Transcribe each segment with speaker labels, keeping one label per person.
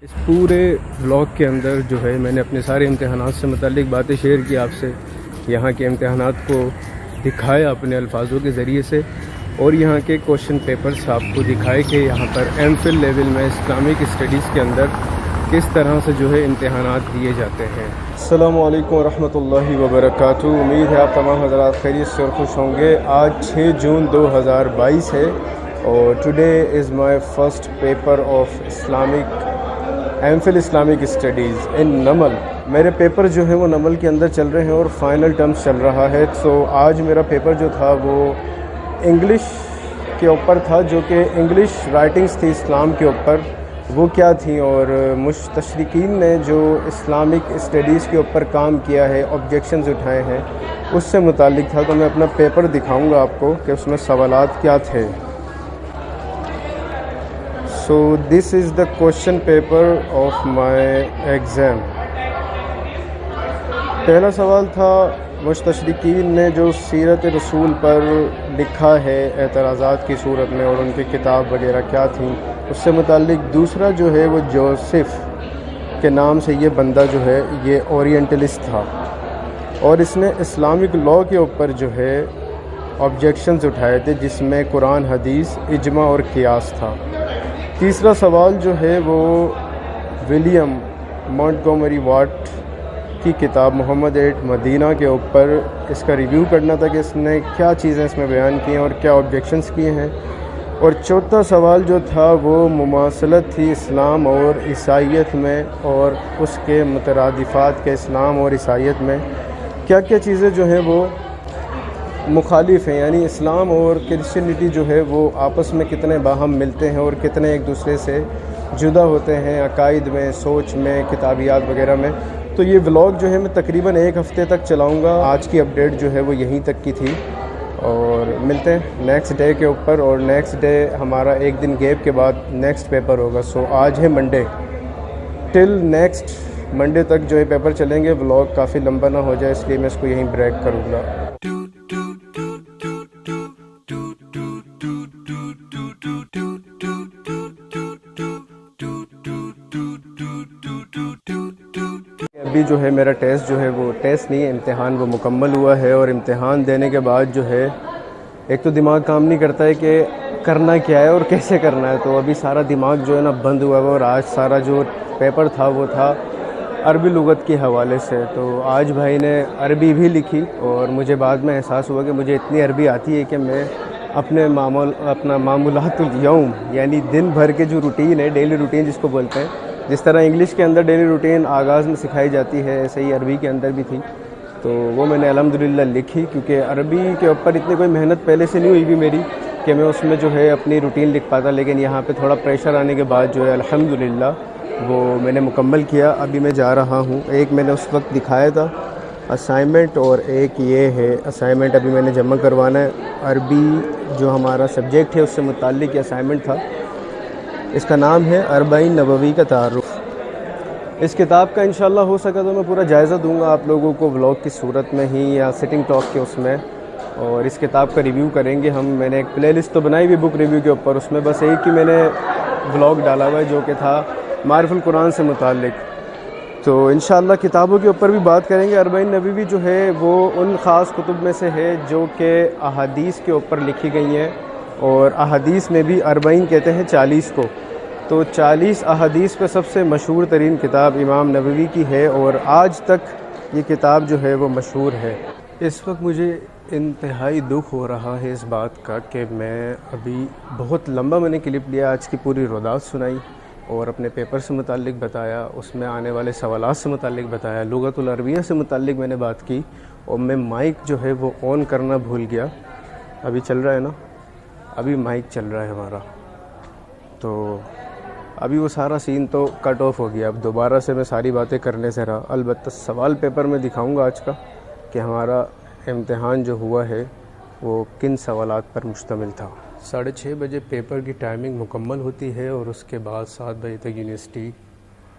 Speaker 1: اس پورے بلاگ کے اندر جو ہے میں نے اپنے سارے امتحانات سے متعلق باتیں شیئر کی آپ سے، یہاں کے امتحانات کو دکھایا اپنے الفاظوں کے ذریعے سے، اور یہاں کے کوشچن پیپرز آپ کو دکھائے کہ یہاں پر ایم فل لیول میں اسلامک اسٹڈیز کے اندر کس طرح سے جو ہے امتحانات دیے جاتے ہیں۔ السلام علیکم ورحمۃ اللہ وبرکاتہ، امید ہے آپ تمام حضرات خیریت سے اور خوش ہوں گے۔ آج 6 جون 2022 ہے اور today is my first paper of M Phil Islamic studies in NUML. میرے پیپر جو ہیں وہ نمل کے اندر چل رہے ہیں اور فائنل ٹرمز چل رہا ہے، تو آج میرا پیپر جو تھا وہ انگلش کے اوپر تھا، جو کہ انگلش رائٹنگز تھی اسلام کے اوپر، وہ کیا تھیں، اور مستشرقین نے جو اسلامک اسٹڈیز کے اوپر کام کیا ہے، آبجیکشنز اٹھائے ہیں، اس سے متعلق تھا۔ تو میں اپنا پیپر دکھاؤں گا آپ کو کہ اس میں سوالات کیا تھے۔ So this is the question paper of my exam۔ پہلا سوال تھا مستشرقین نے جو سیرت رسول پر لکھا ہے اعتراضات کی صورت میں، اور ان کی کتاب وغیرہ کیا تھیں، اس سے متعلق۔ دوسرا جو ہے وہ جوزف کے نام سے یہ بندہ جو ہے یہ اورینٹلسٹ تھا، اور اس نے اسلامک لاء کے اوپر جو ہے آبجیکشنز اٹھائے تھے، جس میں قرآن، حدیث، اجماع اور قیاس تھا۔ تیسرا سوال جو ہے وہ ولیم مونٹگومری واٹ کی کتاب محمد ایٹ مدینہ کے اوپر اس کا ریویو کرنا تھا کہ اس نے کیا چیزیں اس میں بیان کی ہیں اور کیا آبجیکشنز کیے ہیں۔ اور چوتھا سوال جو تھا وہ مماثلت تھی اسلام اور عیسائیت میں، اور اس کے مترادفات کے اسلام اور عیسائیت میں کیا کیا چیزیں جو ہیں وہ مخالف ہیں، یعنی اسلام اور کرسچینٹی جو ہے وہ آپس میں کتنے باہم ملتے ہیں اور کتنے ایک دوسرے سے جدا ہوتے ہیں عقائد میں، سوچ میں، کتابیات وغیرہ میں۔ تو یہ ولاگ جو ہے میں تقریباً 1 ہفتے تک چلاؤں گا۔ آج کی اپڈیٹ جو ہے وہ یہیں تک کی تھی، اور ملتے ہیں نیکسٹ ڈے کے اوپر، اور نیکسٹ ڈے ہمارا 1 دن گیپ کے بعد نیکسٹ پیپر ہوگا۔ سو آج ہے منڈے، ٹل نیکسٹ منڈے تک جو ہے پیپر چلیں گے۔ ولاگ کافی لمبا نہ ہو جائے، اس لیے میں اس کو یہیں بریک کروں گا۔ ابھی جو ہے میرا ٹیسٹ جو ہے وہ ٹیسٹ نہیں، امتحان وہ مکمل ہوا ہے، اور امتحان دینے کے بعد جو ہے ایک تو دماغ کام نہیں کرتا ہے کہ کرنا کیا ہے اور کیسے کرنا ہے، تو ابھی سارا دماغ جو ہے نا بند ہوا ہے۔ اور آج سارا جو پیپر تھا وہ تھا عربی لغت کے حوالے سے، تو آج بھائی نے عربی بھی لکھی، اور مجھے بعد میں احساس ہوا کہ مجھے اتنی عربی آتی ہے کہ میں اپنا معمولات الیوم، یعنی دن بھر کے جو روٹین ہے، ڈیلی روٹین جس کو بولتے ہیں، جس طرح انگلش کے اندر ڈیلی روٹین آغاز میں سکھائی جاتی ہے، ایسے ہی عربی کے اندر بھی تھی، تو وہ میں نے الحمدللہ لکھی، کیونکہ عربی کے اوپر اتنی کوئی محنت پہلے سے نہیں ہوئی بھی میری کہ میں اس میں جو ہے اپنی روٹین لکھ پاتا، لیکن یہاں پہ تھوڑا پریشر آنے کے بعد جو ہے الحمدللہ وہ میں نے مکمل کیا۔ ابھی میں جا رہا ہوں، ایک میں نے اس وقت دکھایا تھا اسائنمنٹ، اور ایک یہ ہے اسائنمنٹ ابھی میں نے جمع کروانا ہے۔ عربی جو ہمارا سبجیکٹ ہے اس سے متعلق یہ اسائنمنٹ تھا، اس کا نام ہے 40 نبوی کا تعارف۔ اس کتاب کا انشاءاللہ ہو سکا تو میں پورا جائزہ دوں گا آپ لوگوں کو ولاگ کی صورت میں ہی یا سٹنگ ٹاک کے اس میں، اور اس کتاب کا ریویو کریں گے ہم۔ میں نے ایک پلے لسٹ تو بنائی ہوئی بک ریویو کے اوپر، اس میں بس ایک ہی میں نے ولاگ ڈالا ہوا ہے جو کہ تھا معارف القرآن سے متعلق، تو انشاءاللہ کتابوں کے اوپر بھی بات کریں گے۔ 40 نبوی جو ہے وہ ان خاص کتب میں سے ہے جو کہ احادیث کے اوپر لکھی گئی ہیں، اور احادیث میں بھی 40 کہتے ہیں 40 کو، تو 40 احادیث پہ سب سے مشہور ترین کتاب امام نبوی کی ہے، اور آج تک یہ کتاب جو ہے وہ مشہور ہے۔ اس وقت مجھے انتہائی دکھ ہو رہا ہے اس بات کا کہ میں ابھی بہت لمبا میں نے کلپ لیا، آج کی پوری روایت سنائی، اور اپنے پیپر سے متعلق بتایا، اس میں آنے والے سوالات سے متعلق بتایا، لغت العربیہ سے متعلق میں نے بات کی، اور میں مائک جو ہے وہ آن کرنا بھول گیا۔ ابھی چل رہا ہے نا، ابھی مائک چل رہا ہے ہمارا، تو ابھی وہ سارا سین تو کٹ آف ہو گیا۔ اب دوبارہ سے میں ساری باتیں کرنے سے رہا۔ البتہ سوال پیپر میں دکھاؤں گا آج کا کہ ہمارا امتحان جو ہوا ہے وہ کن سوالات پر مشتمل تھا۔ 6:30 بجے پیپر کی ٹائمنگ مکمل ہوتی ہے، اور اس کے بعد 7 بجے تک یونیورسٹی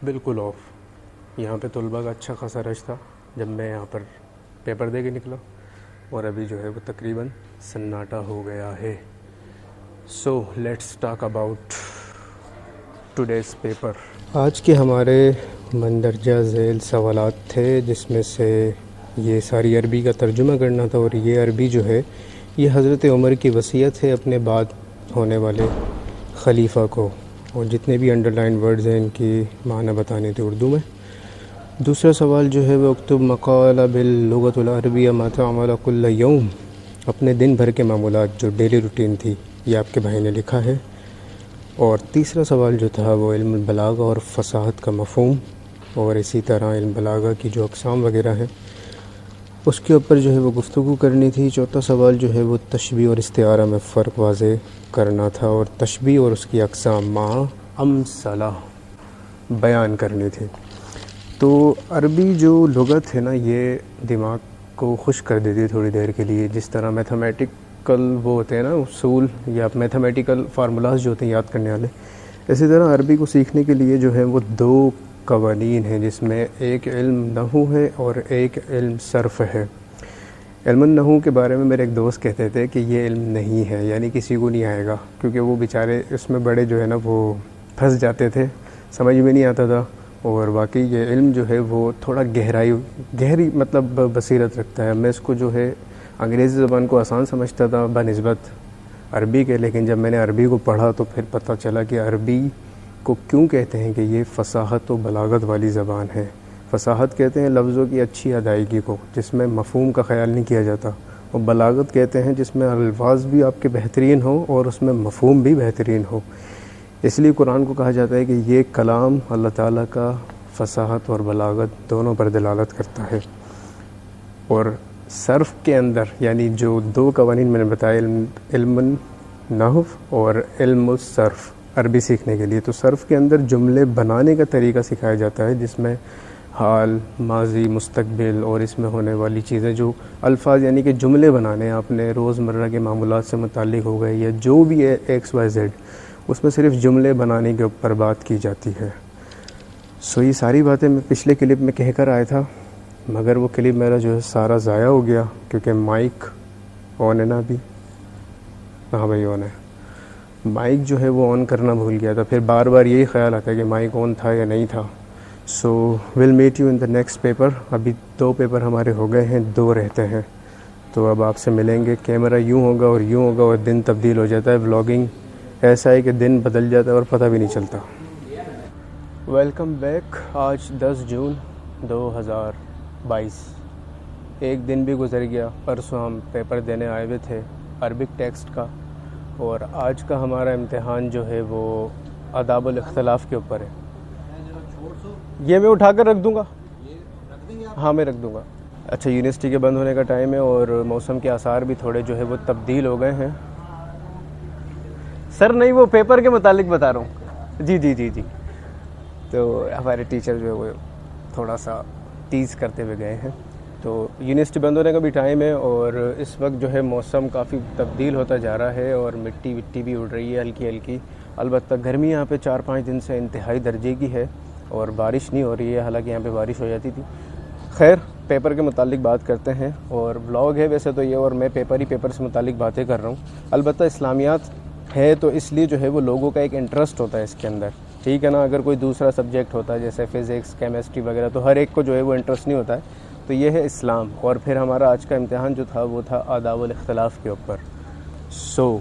Speaker 1: بالکل آف۔ یہاں پہ طلباء کا اچھا خاصا رش تھا جب میں یہاں پر پیپر دے کے نکلا، اور ابھی جو ہے وہ تقریباً سناٹا ہو گیا ہے۔ So let's talk about today's paper. آج کے ہمارے مندرجہ ذیل سوالات تھے جس میں سے یہ ساری عربی کا ترجمہ کرنا تھا، اور یہ عربی جو ہے یہ حضرت عمر کی وصیت ہے اپنے بعد ہونے والے خلیفہ کو، اور جتنے بھی انڈر لائن ورڈز ہیں ان کی معنی بتانے تھے اردو میں. دوسرا سوال جو ہے وہ اکتب مقال باللغۃ العربیہ ما تعمل کل یوم، اپنے دن بھر کے معمولات جو ڈیلی روٹین تھی یہ آپ کے بھائی نے لکھا ہے. اور تیسرا سوال جو تھا وہ علم البلاغہ اور فصاحت کا مفہوم، اور اسی طرح علم بلاغہ کی جو اقسام وغیرہ ہیں اس کے اوپر جو ہے وہ گفتگو کرنی تھی. چوتھا سوال جو ہے وہ تشبیہ اور استعارہ میں فرق واضح کرنا تھا، اور تشبیہ اور اس کی اقسام مع امثلہ بیان کرنی تھی. تو عربی جو لغت ہے نا یہ دماغ کو خوش کر دیتی ہے تھوڑی دیر کے لیے، جس طرح میتھمیٹیکل وہ ہوتے ہیں نا اصول یا میتھمیٹیکل فارمولاز جو ہوتے ہیں یاد کرنے والے، اسی طرح عربی کو سیکھنے کے لیے جو ہے وہ دو قوانین ہیں جس میں ایک علم نحو ہے اور ایک علم صرف ہے. علم النحو کے بارے میں میرے ایک دوست کہتے تھے کہ یہ علم نہیں ہے، یعنی کسی کو نہیں آئے گا، کیونکہ وہ بیچارے اس میں بڑے جو ہے نا وہ پھنس جاتے تھے، سمجھ میں نہیں آتا تھا. اور واقعی یہ علم جو ہے وہ تھوڑا گہری مطلب بصیرت رکھتا ہے. میں اس کو جو ہے انگریزی زبان کو آسان سمجھتا تھا بنسبت عربی کے، لیکن جب میں نے عربی کو پڑھا تو پھر پتہ چلا کہ عربی کو کیوں کہتے ہیں کہ یہ فصاحت و بلاغت والی زبان ہے. فصاحت کہتے ہیں لفظوں کی اچھی ادائیگی کو جس میں مفہوم کا خیال نہیں کیا جاتا، اور بلاغت کہتے ہیں جس میں الفاظ بھی آپ کے بہترین ہوں اور اس میں مفہوم بھی بہترین ہو. اس لیے قرآن کو کہا جاتا ہے کہ یہ کلام اللہ تعالیٰ کا فصاحت اور بلاغت دونوں پر دلالت کرتا ہے. اور صرف کے اندر یعنی جو دو قوانین میں نے بتایا، علم النحو اور علم الصرف عربی سیکھنے کے لیے، تو صرف کے اندر جملے بنانے کا طریقہ سکھایا جاتا ہے جس میں حال، ماضی، مستقبل اور اس میں ہونے والی چیزیں جو الفاظ یعنی کہ جملے بنانے آپ نے روزمرہ کے معمولات سے متعلق ہو گئے یا جو بھی ہے ایکس وائی زیڈ، اس میں صرف جملے بنانے کے اوپر بات کی جاتی ہے. یہ ساری باتیں میں پچھلے کلپ میں کہہ کر آیا تھا، مگر وہ کلپ میرا جو ہے سارا ضائع ہو گیا کیونکہ مائک آن ہے نا ابھی. ہاں بھائی آن ہے. مائک جو ہے وہ آن کرنا بھول گیا تھا، پھر بار بار یہی خیال آتا ہے کہ مائک آن تھا یا نہیں تھا. So will meet you in the next paper. ابھی 2 پیپر ہمارے ہو گئے ہیں، 2 رہتے ہیں، تو اب آپ سے ملیں گے. کیمرہ یوں ہوگا اور یوں ہوگا اور دن تبدیل ہو جاتا ہے. ولاگنگ ایسا ہے کہ دن بدل جاتا ہے اور پتہ بھی نہیں چلتا. Welcome back. آج 10 جون 2022، ایک دن بھی گزر گیا. پرسوں ہم پیپر دینے آئے ہوئے تھے عربک ٹیکسٹ کا، اور آج کا ہمارا امتحان جو ہے وہ آداب الاختلاف کے اوپر ہے. یہ میں اٹھا کر رکھ دوں گا. ہاں میں رکھ دوں گا. اچھا، یونیورسٹی کے بند ہونے کا ٹائم ہے اور موسم کے آثار بھی تھوڑے جو ہے وہ تبدیل ہو گئے ہیں. سر نہیں، وہ پیپر کے متعلق بتا رہا ہوں. جی. تو ہمارے ٹیچر جو ہے وہ تھوڑا سا ٹیز کرتے ہوئے گئے ہیں. تو یونیورسٹی بند ہونے کا بھی ٹائم ہے اور اس وقت جو ہے موسم کافی تبدیل ہوتا جا رہا ہے اور مٹی بھی اڑ رہی ہے ہلکی ہلکی. البتہ گرمی یہاں پہ 4-5 دن سے انتہائی درجے کی ہے اور بارش نہیں ہو رہی ہے، حالانکہ یہاں پہ بارش ہو جاتی تھی. خیر، پیپر کے متعلق بات کرتے ہیں، اور بلاگ ہے ویسے تو یہ، اور میں پیپر سے متعلق باتیں کر رہا ہوں. البتہ اسلامیات ہے تو اس لیے جو ہے وہ لوگوں کا ایک انٹرسٹ ہوتا ہے اس کے اندر، ٹھیک ہے نا. اگر کوئی دوسرا سبجیکٹ ہوتا ہے جیسے فزکس، کیمسٹری وغیرہ، تو ہر ایک کو جو ہے وہ انٹرسٹ نہیں ہوتا ہے. تو یہ ہے اسلام. اور پھر ہمارا آج کا امتحان جو تھا وہ تھا آداب الاختلاف کے اوپر. سو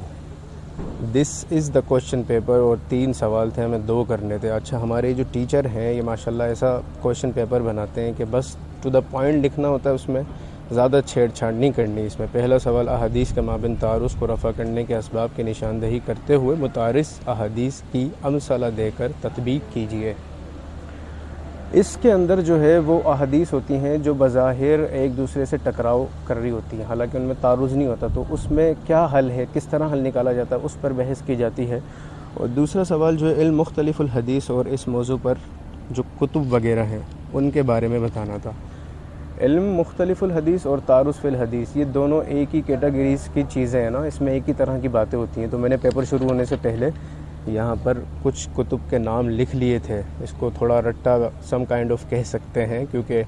Speaker 1: دس از دا کوشچن پیپر، اور 3 سوال تھے، ہمیں 2 کرنے تھے. اچھا، ہمارے جو ٹیچر ہیں یہ ماشاءاللہ ایسا کوشچن پیپر بناتے ہیں کہ بس ٹو دا پوائنٹ لکھنا ہوتا ہے، اس میں زیادہ چھیڑ چھاڑ نہیں کرنی. اس میں پہلا سوال، احادیث کے مابین تعارض کو رفع کرنے کے اسباب کی نشاندہی کرتے ہوئے متعارض احادیث کی امثلہ دے کر تطبیق کیجیے. اس کے اندر جو ہے وہ احادیث ہوتی ہیں جو بظاہر ایک دوسرے سے ٹکراؤ کر رہی ہوتی ہیں، حالانکہ ان میں تعارض نہیں ہوتا. تو اس میں کیا حل ہے، کس طرح حل نکالا جاتا ہے، اس پر بحث کی جاتی ہے. اور دوسرا سوال جو ہے علم مختلف الحدیث، اور اس موضوع پر جو کتب وغیرہ ہیں ان کے بارے میں بتانا تھا. علم مختلف الحدیث اور تعارض فی الحدیث یہ دونوں ایک ہی کیٹیگریز کی چیزیں ہیں نا، اس میں ایک ہی طرح کی باتیں ہوتی ہیں. تو میں نے پیپر شروع ہونے سے پہلے یہاں پر کچھ کتب کے نام لکھ لیے تھے. اس کو تھوڑا رٹا سم کائنڈ آف کہہ سکتے ہیں، کیونکہ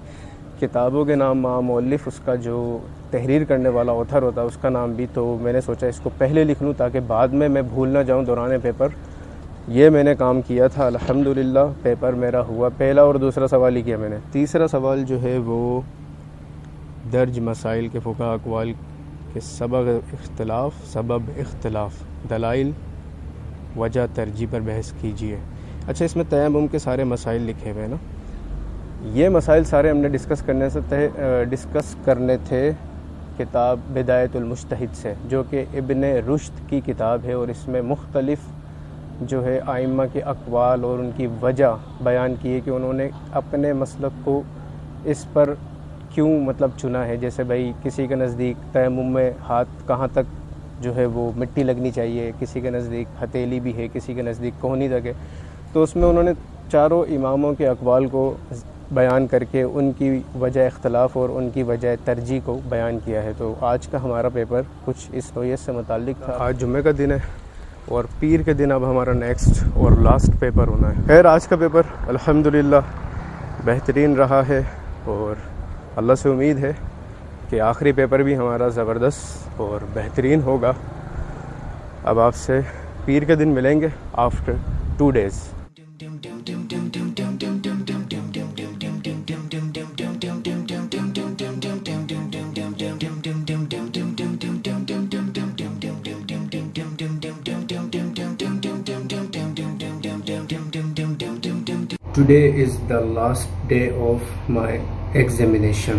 Speaker 1: کتابوں کے نام مؤلف، اس کا جو تحریر کرنے والا آتھر ہوتا ہے اس کا نام بھی. تو میں نے سوچا اس کو پہلے لکھ لوں تاکہ بعد میں بھول نہ جاؤں دوران پیپر. یہ میں نے کام کیا تھا الحمدللہ، پیپر میرا ہوا، پہلا اور دوسرا سوال ہی کیا میں نے۔ تیسرا سوال جو ہے وہ درج مسائل کے فقہ اقوال کے سبب اختلاف دلائل وجہ ترجیح پر بحث کیجیے۔ اچھا، اس میں تیمم کے سارے مسائل لکھے ہوئے ہیں نا، یہ مسائل سارے ہم نے ڈسکس کرنے تھے کتاب بدایت المجتہد سے، جو کہ ابن رشد کی کتاب ہے، اور اس میں مختلف جو ہے ائمہ کے اقوال اور ان کی وجہ بیان کی ہے کہ انہوں نے اپنے مسلک کو اس پر کیوں چنا ہے۔ جیسے بھائی کسی کے نزدیک تیمم میں ہاتھ کہاں تک جو ہے وہ مٹی لگنی چاہیے، کسی کے نزدیک ہتھیلی بھی ہے، کسی کے نزدیک کوہنی تک ہے، تو اس میں انہوں نے چاروں اماموں کے اقوال کو بیان کر کے ان کی وجہ اختلاف اور ان کی وجہ ترجیح کو بیان کیا ہے۔ تو آج کا ہمارا پیپر کچھ اس نوعیت سے متعلق تھا۔ آج جمعہ کا دن ہے اور پیر کے دن اب ہمارا نیکسٹ اور لاسٹ پیپر ہونا ہے۔ خیر، آج کا پیپر الحمدللہ بہترین رہا ہے، اور اللہ سے امید ہے کہ آخری پیپر بھی ہمارا زبردست اور بہترین ہوگا۔ اب آپ سے پیر کے دن ملیں گے after 2 days۔ Today is the last day of my examination۔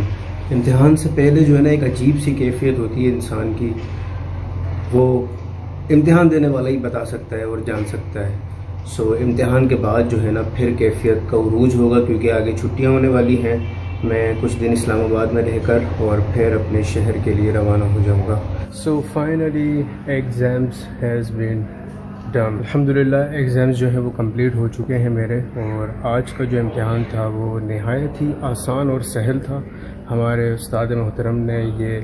Speaker 1: امتحان سے پہلے جو ہے نا ایک عجیب سی کیفیت ہوتی ہے انسان کی، وہ امتحان دینے والا ہی بتا سکتا ہے اور جان سکتا ہے۔ امتحان کے بعد جو ہے نا پھر کیفیت کا عروج ہوگا، کیونکہ آگے چھٹیاں ہونے والی ہیں۔ میں کچھ دن اسلام آباد میں رہ کر اور پھر اپنے شہر کے لیے روانہ ہو جاؤں گا۔ Finally exams has been done. الحمدللہ ایگزامز جو ہے وہ کمپلیٹ ہو چکے ہیں میرے، اور آج کا جو امتحان تھا وہ نہایت ہی آسان اور سہل تھا۔ ہمارے استاد محترم نے یہ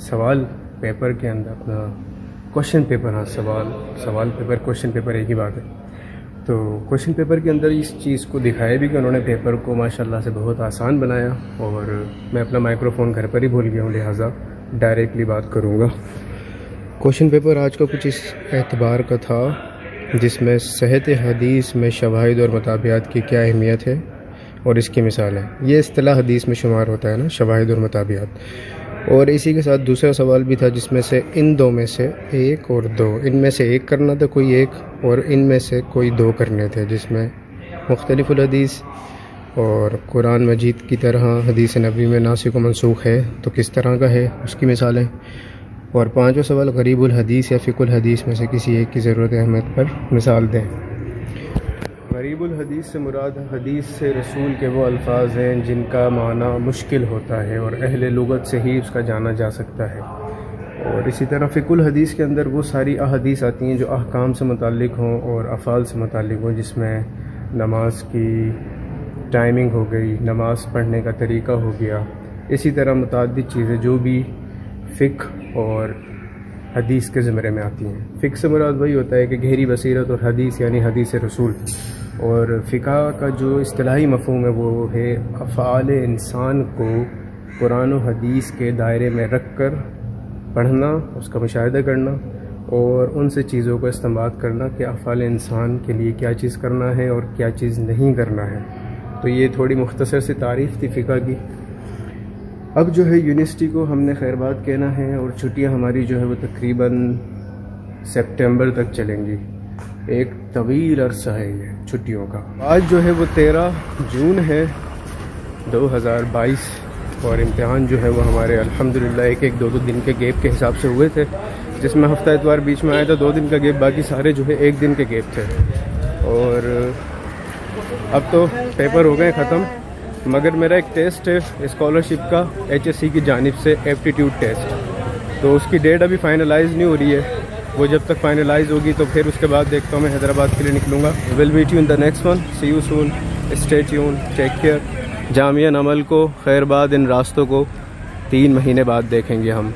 Speaker 1: سوال پیپر کے اندر اپنا کوشچن پیپر، سوال پیپر کوشچن پیپر ایک ہی بات ہے، تو کوشچن پیپر کے اندر اس چیز کو دکھایا بھی کہ انہوں نے پیپر کو ماشاءاللہ سے بہت آسان بنایا، اور میں اپنا مائکروفون گھر پر ہی بھول گیا ہوں، لہٰذا ڈائریکٹلی بات کروں گا۔ کوشچن پیپر آج کا کچھ اس اعتبار کا تھا جس میں صحت حدیث میں شواہد اور مطابعات کی کیا اہمیت ہے اور اس کی مثال ہے۔ یہ اصطلاح حدیث میں شمار ہوتا ہے نا، شواہد اور مطابعات۔ اور اسی کے ساتھ دوسرا سوال بھی تھا جس میں سے ان دو میں سے ایک اور دو، ان میں سے ایک کرنا تھا کوئی ایک، اور ان میں سے کوئی دو کرنے تھے، جس میں مختلف الحدیث اور قرآن مجید کی طرح حدیث نبوی میں ناسخ و منسوخ ہے تو کس طرح کا ہے، اس کی مثالیں۔ اور پانچواں سوال غریب الحدیث یا فقہ الحدیث میں سے کسی ایک کی ضرورت اہمیت پر مثال دیں۔ غریب الحدیث سے مراد حدیث سے رسول کے وہ الفاظ ہیں جن کا معنی مشکل ہوتا ہے اور اہل لغت سے ہی اس کا جانا جا سکتا ہے۔ اور اسی طرح فقہ الحدیث کے اندر وہ ساری احادیث آتی ہیں جو احکام سے متعلق ہوں اور افعال سے متعلق ہوں، جس میں نماز کی ٹائمنگ ہو گئی، نماز پڑھنے کا طریقہ ہو گیا، اسی طرح متعدد چیزیں جو بھی فقہ اور حدیث کے زمرے میں آتی ہیں۔ فقہ سے مراد وہی ہوتا ہے کہ گہری بصیرت، اور حدیث یعنی حدیث رسول۔ اور فقہ کا جو اصطلاحی مفہوم ہے وہ ہے افعال انسان کو قرآن و حدیث کے دائرے میں رکھ کر پڑھنا، اس کا مشاہدہ کرنا اور ان سے چیزوں کو استنباط کرنا کہ افعال انسان کے لیے کیا چیز کرنا ہے اور کیا چیز نہیں کرنا ہے۔ تو یہ تھوڑی مختصر سی تعریف تھی فقہ کی۔ اب جو ہے یونیورسٹی کو ہم نے خیر بات کہنا ہے، اور چھٹیاں ہماری جو ہے وہ تقریباً سپٹمبر تک چلیں گی۔ ایک طویل عرصہ ہے یہ چھٹیوں کا۔ آج جو ہے وہ 13 جون ہے 2022، اور امتحان جو ہے وہ ہمارے الحمدللہ ایک دو دن کے گیپ کے حساب سے ہوئے تھے، جس میں ہفتہ اتوار بیچ میں آیا تھا، 2 دن کا گیپ، باقی سارے جو ہے 1 دن کے گیپ تھے۔ اور اب تو پیپر ہو گئے ختم، مگر میرا ایک ٹیسٹ ہے اسکالرشپ کا HSC کی جانب سے، ایپٹیٹیوڈ ٹیسٹ، تو اس کی ڈیٹ ابھی فائنلائز نہیں ہو رہی ہے۔ وہ جب تک فائنلائز ہوگی تو پھر اس کے بعد دیکھتا ہوں میں حیدرآباد کے لیے نکلوں گا۔ Will meet you in the next one, see you soon, stay tuned, take care. Jamia NUML کو خیر باد، ان راستوں کو 3 مہینے بعد دیکھیں گے ہم۔